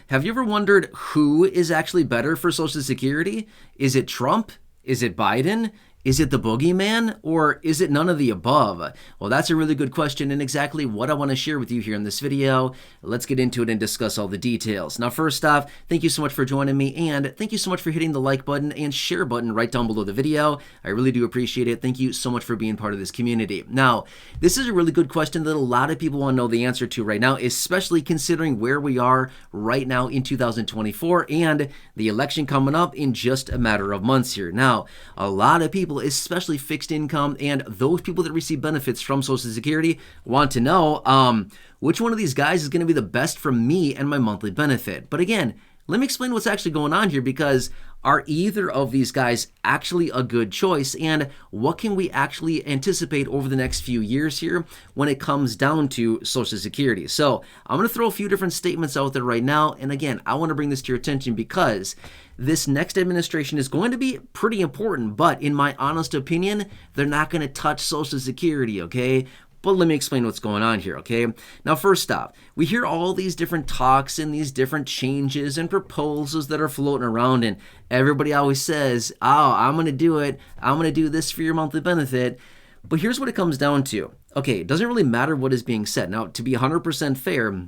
Have you ever wondered who is actually better for Social Security? Is it Trump? Is it Biden? Is it the boogeyman? Or is it none of the above? Well, that's a really good question and exactly what I want to share with you here in this video. Let's get into it and discuss all the details. Now, first off, thank you so much for joining me, and thank you so much for hitting the like button and share button right down below the video. I really do appreciate it. Thank you so much for being part of this community. Now, this is a really good question that a lot of people want to know the answer to right now, especially considering where we are right now in 2024 and the election coming up in just a matter of months here. Now, a lot of people, especially fixed income and those people that receive benefits from Social Security, want to know which one of these guys is going to be the best for me and my monthly benefit. But again, let me explain what's actually going on here, because are either of these guys actually a good choice, and what can we actually anticipate over the next few years here when it comes down to Social Security? So I'm going to throw a few different statements out there right now, and again, I want to bring this to your attention because this next administration is going to be pretty important, but in my honest opinion, they're not going to touch Social Security, okay? But let me explain what's going on here, okay? Now, first off, we hear all these different talks and these different changes and proposals that are floating around, and everybody always says, oh, I'm going to do it. I'm going to do this for your monthly benefit. But here's what it comes down to. Okay, it doesn't really matter what is being said. Now, to be 100% fair,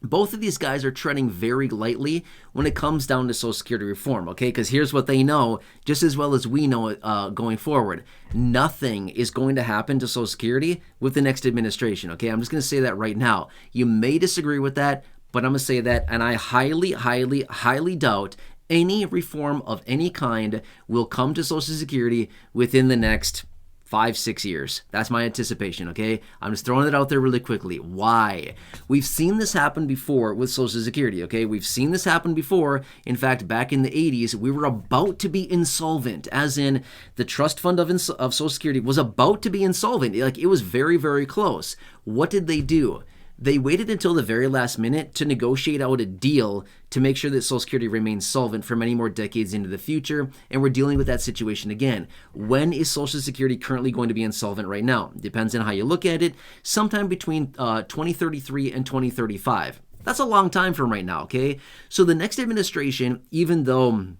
both of these guys are treading very lightly when it comes down to Social Security reform, okay? Because here's what they know, just as well as we know it going forward. Nothing is going to happen to Social Security with the next administration, okay? I'm just going to say that right now. You may disagree with that, but I'm going to say that, and I highly doubt any reform of any kind will come to Social Security within the next 5-6 years. That's my anticipation, okay? I'm just throwing it out there really quickly. Why? We've seen this happen before with Social Security, okay? We've seen this happen before. In fact, back in the 80s, we were about to be insolvent, as in the trust fund of Social Security was about to be insolvent. Like, it was very, very close. What did they do? They waited until the very last minute to negotiate out a deal to make sure that Social Security remains solvent for many more decades into the future, and we're dealing with that situation again. When is Social Security currently going to be insolvent right now? Depends on how you look at it. Sometime between 2033 and 2035. That's a long time from right now, okay? So the next administration, even though,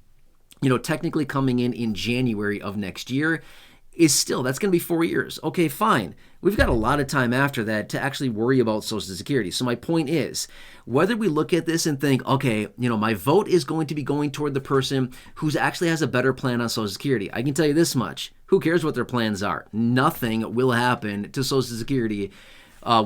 technically coming in January of next year, that's going to be 4 years. Okay, fine. We've got a lot of time after that to actually worry about Social Security. So my point is, whether we look at this and think, okay, my vote is going to be going toward the person who actually has a better plan on Social Security. I can tell you this much. Who cares what their plans are? Nothing will happen to Social Security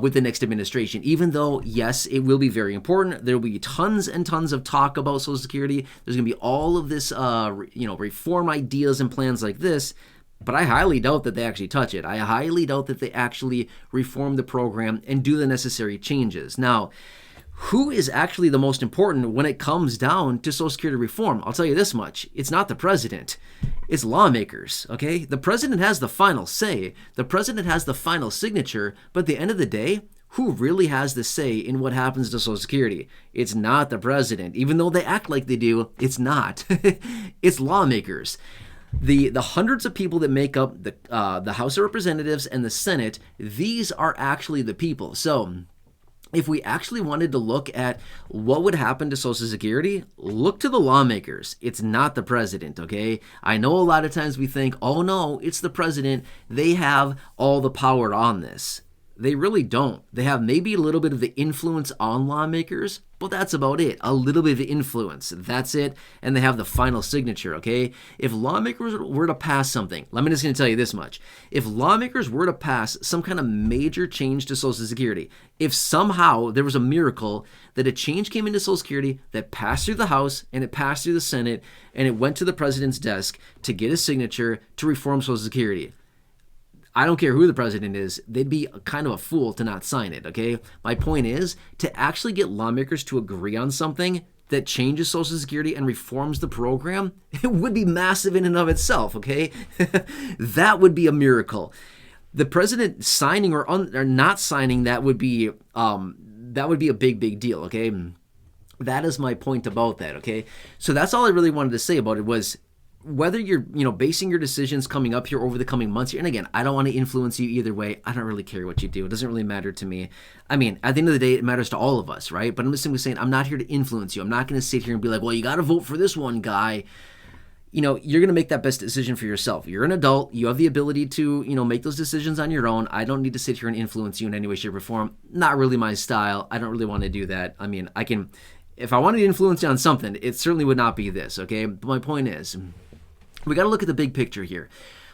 with the next administration, even though, yes, it will be very important. There will be tons and tons of talk about Social Security. There's going to be all of this, reform ideas and plans like this. But I highly doubt that they actually touch it. I highly doubt that they actually reform the program and do the necessary changes. Now, who is actually the most important when it comes down to Social Security reform? I'll tell you this much. It's not the president. It's lawmakers, okay? The president has the final say. The president has the final signature. But at the end of the day, who really has the say in what happens to Social Security? It's not the president. Even though they act like they do, it's not. It's lawmakers. The hundreds of people that make up the House of Representatives and the Senate, these are actually the people. So if we actually wanted to look at what would happen to Social Security, look to the lawmakers. It's not the president, okay? I know a lot of times we think, oh no, it's the president. They have all the power on this. They really don't. They have maybe a little bit of the influence on lawmakers, but that's about it. A little bit of influence. That's it. And they have the final signature, okay? If lawmakers were to pass something, I'm just going to tell you this much. If lawmakers were to pass some kind of major change to Social Security, if somehow there was a miracle that a change came into Social Security that passed through the House and it passed through the Senate and it went to the president's desk to get a signature to reform Social Security, I don't care who the president is, they'd be kind of a fool to not sign it, okay? My point is, to actually get lawmakers to agree on something that changes Social Security and reforms the program, it would be massive in and of itself, okay? That would be a miracle. The president signing or not signing that would be a big deal, okay? That is my point about that, okay? So that's all I really wanted to say about it was, whether you're, basing your decisions coming up here over the coming months here, and again, I don't want to influence you either way. I don't really care what you do. It doesn't really matter to me. I mean, at the end of the day, it matters to all of us, right? But I'm just simply saying, I'm not here to influence you. I'm not going to sit here and be like, well, you got to vote for this one guy. You're going to make that best decision for yourself. You're an adult. You have the ability to, make those decisions on your own. I don't need to sit here and influence you in any way, shape, or form. Not really my style. I don't really want to do that. I mean, if I wanted to influence you on something, it certainly would not be this, okay? But my point is, we got to look at the big picture here.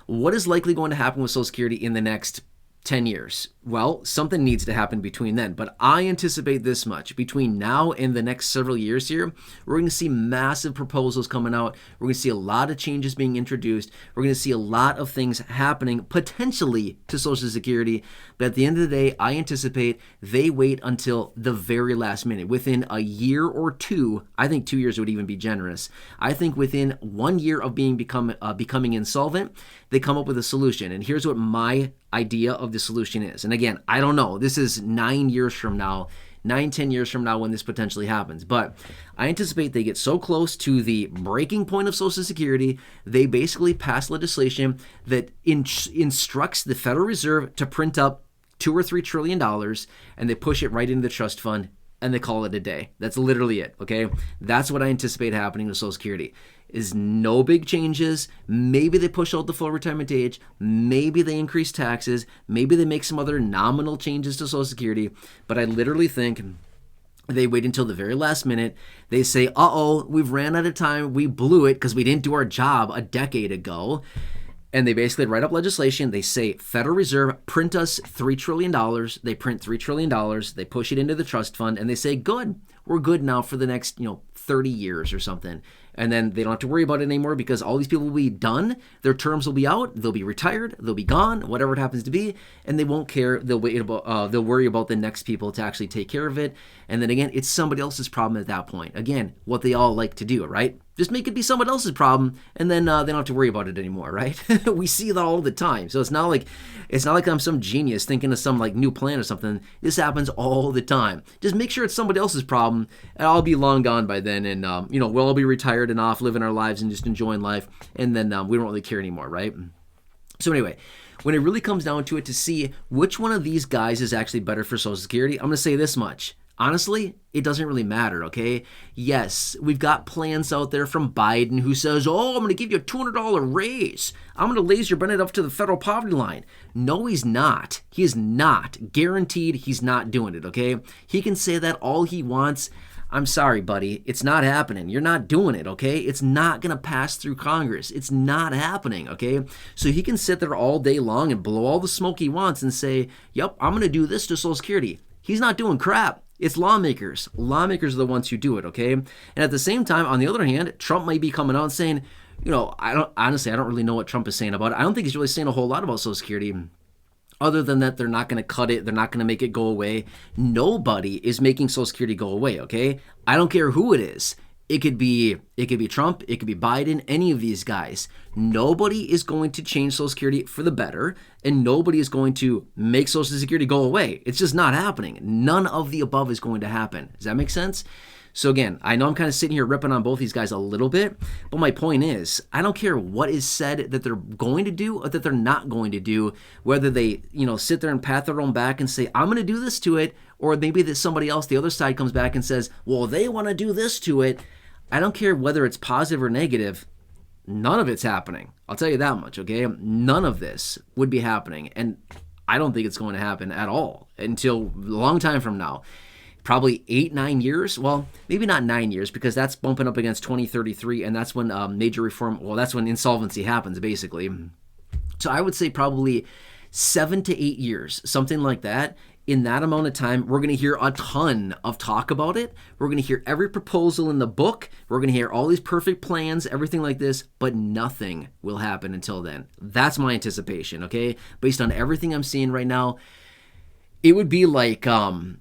What is likely going to happen with Social Security in the next 10 years? Well, something needs to happen between then, but I anticipate this much. Between now and the next several years here, we're going to see massive proposals coming out. We're going to see a lot of changes being introduced. We're going to see a lot of things happening potentially to Social Security, but at the end of the day, I anticipate they wait until the very last minute. Within a year or two, I think 2 years would even be generous. I think within 1 year of becoming insolvent, they come up with a solution. And here's what my idea of the solution is. And again, I don't know. This is 9 years from now, 10 years from now when this potentially happens. But I anticipate they get so close to the breaking point of Social Security, they basically pass legislation that instructs the Federal Reserve to print up $2 or $3 trillion, and they push it right into the trust fund, and they call it a day. That's literally it, okay? That's what I anticipate happening with Social Security. Is no big changes. Maybe they push out the full retirement age. Maybe they increase taxes. Maybe they make some other nominal changes to Social Security. But I literally think they wait until the very last minute. They say, uh-oh, we've ran out of time. We blew it because we didn't do our job a decade ago. And they basically write up legislation. They say, Federal Reserve, print us $3 trillion. They print $3 trillion. They push it into the trust fund. And they say, good, we're good now for the next, 30 years or something. And then they don't have to worry about it anymore because all these people will be done. Their terms will be out. They'll be retired. They'll be gone, whatever it happens to be. And they won't care. They'll worry about the next people to actually take care of it. And then again, it's somebody else's problem at that point. Again, what they all like to do, right? Just make it be someone else's problem, and then they don't have to worry about it anymore, right? We see that all the time. So it's not like I'm some genius thinking of some like new plan or something. This happens all the time. Just make sure it's somebody else's problem, and I'll be long gone by then, and we'll all be retired and off, living our lives and just enjoying life, and then we don't really care anymore, right? So anyway, when it really comes down to it, to see which one of these guys is actually better for Social Security, I'm going to say this much. Honestly, it doesn't really matter, okay? Yes, we've got plans out there from Biden who says, I'm going to give you a $200 raise. I'm going to raise your Bennett up to the federal poverty line. No, he's not. He is not. Guaranteed he's not doing it, okay? He can say that all he wants. I'm sorry, buddy. It's not happening. You're not doing it, okay? It's not going to pass through Congress. It's not happening, okay? So he can sit there all day long and blow all the smoke he wants and say, yep, I'm going to do this to Social Security. He's not doing crap. It's lawmakers. Lawmakers are the ones who do it, okay? And at the same time, on the other hand, Trump might be coming out and saying, I don't really know what Trump is saying about it. I don't think he's really saying a whole lot about Social Security. Other than that, they're not going to cut it. They're not going to make it go away. Nobody is making Social Security go away, okay? I don't care who it is. It could be Trump, it could be Biden, any of these guys. Nobody is going to change Social Security for the better, and nobody is going to make Social Security go away. It's just not happening. None of the above is going to happen. Does that make sense? So again, I know I'm kind of sitting here ripping on both these guys a little bit, but my point is, I don't care what is said that they're going to do or that they're not going to do, whether they, sit there and pat their own back and say, I'm going to do this to it, or maybe that somebody else, the other side, comes back and says, well, they want to do this to it. I don't care whether it's positive or negative. None of it's happening. I'll tell you that much, okay? None of this would be happening, and I don't think it's going to happen at all until a long time from now. Probably 8-9 years. Well, maybe not 9 years, because that's bumping up against 2033, and that's when major reform, that's when insolvency happens, basically. So I would say probably 7 to 8 years, something like that. In that amount of time, we're going to hear a ton of talk about it. We're going to hear every proposal in the book. We're going to hear all these perfect plans, everything like this, but nothing will happen until then. That's my anticipation, okay? Based on everything I'm seeing right now, it would be like a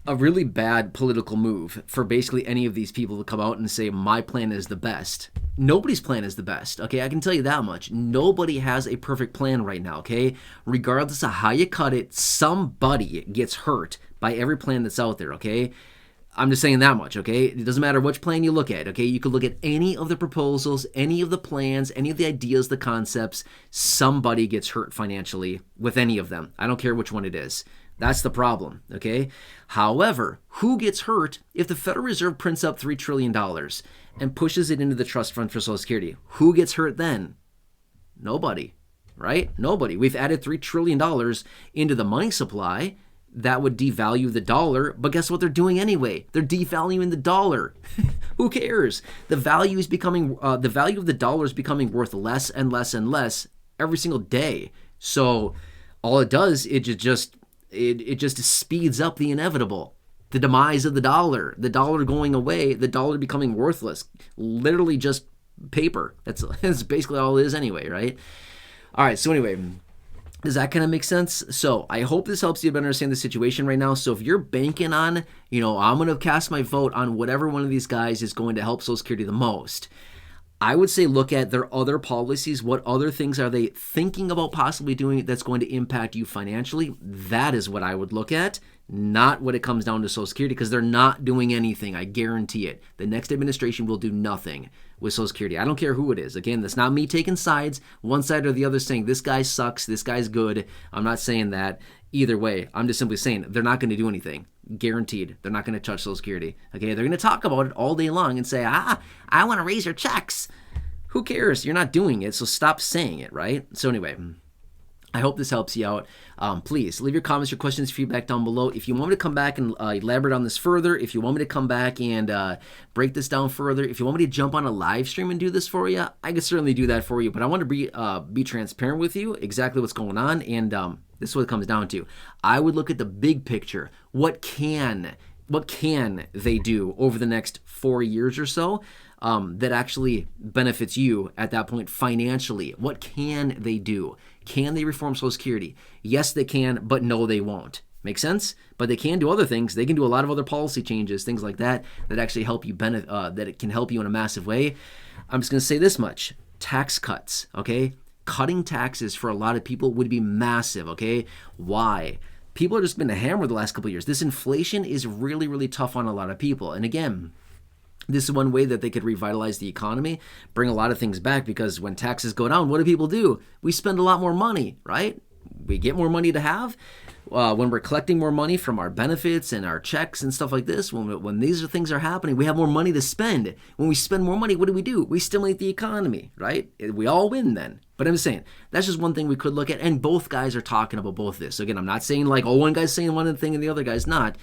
really bad political move for basically any of these people to come out and say, my plan is the best. Nobody's plan is the best, okay? I can tell you that much. Nobody has a perfect plan right now, okay? Regardless of how you cut it, somebody gets hurt by every plan that's out there, okay? I'm just saying that much, okay? It doesn't matter which plan you look at, okay? You could look at any of the proposals, any of the plans, any of the ideas, the concepts. Somebody gets hurt financially with any of them. I don't care which one it is. That's the problem, okay? However, who gets hurt if the Federal Reserve prints up $3 trillion and pushes it into the trust fund for Social Security? Who gets hurt then? Nobody, right? Nobody. We've added $3 trillion into the money supply. That would devalue the dollar, but guess what they're doing anyway? They're devaluing the dollar. Who cares? The value of the dollar is becoming worth less and less and less every single day. So all it does, it just speeds up the inevitable. The demise of the dollar going away, the dollar becoming worthless. Literally just paper. That's basically all it is anyway, right? All right, so anyway, does that kind of make sense? So I hope this helps you better understand the situation right now. So if you're banking on, I'm going to cast my vote on whatever one of these guys is going to help Social Security the most, I would say look at their other policies. What other things are they thinking about possibly doing that's going to impact you financially? That is what I would look at, not what it comes down to Social Security, because they're not doing anything. I guarantee it. The next administration will do nothing with Social Security. I don't care who it is. Again, that's not me taking sides, one side or the other, saying this guy sucks, this guy's good. I'm not saying that either way. I'm just simply saying they're not going to do anything. Guaranteed. They're not going to touch Social Security. Okay, they're going to talk about it all day long and say, I want to raise your checks. Who cares? You're not doing it, so stop saying it, right? So anyway, I hope this helps you out. Please leave your comments, your questions, feedback down below. If you want me to come back and elaborate on this further, if you want me to come back and break this down further, if you want me to jump on a live stream and do this for you, I can certainly do that for you. But I want to be transparent with you, exactly what's going on, and this is what it comes down to. I would look at the big picture. What can they do over the next 4 years or so that actually benefits you at that point financially? What can they do? Can they reform Social Security? Yes, they can, but no, they won't. Make sense? But they can do other things. They can do a lot of other policy changes, things like that actually help you that it can help you in a massive way. I'm just going to say this much. Tax cuts, okay? Cutting taxes for a lot of people would be massive, okay? Why? People have just been hammered the last couple of years. This inflation is really, really tough on a lot of people. And again, this is one way that they could revitalize the economy, bring a lot of things back, because when taxes go down, what do? We spend a lot more money, right? We get more money to have. When we're collecting more money from our benefits and our checks and stuff like this, when these things are happening, we have more money to spend. When we spend more money, what do? We stimulate the economy, right? We all win then. But I'm just saying, that's just one thing we could look at, and both guys are talking about both this. Again, I'm not saying like, one guy's saying one thing and the other guy's not.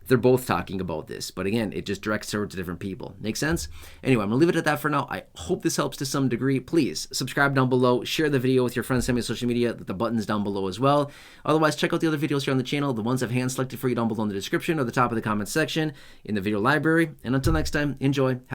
They're both talking about this. But again, it just directs towards different people. Make sense? Anyway, I'm going to leave it at that for now. I hope this helps to some degree. Please subscribe down below. Share the video with your friends. Send me on social media. The button's down below as well. Otherwise, check out the other videos here on the channel. The ones I've hand selected for you down below in the description or the top of the comment section in the video library. And until next time, enjoy.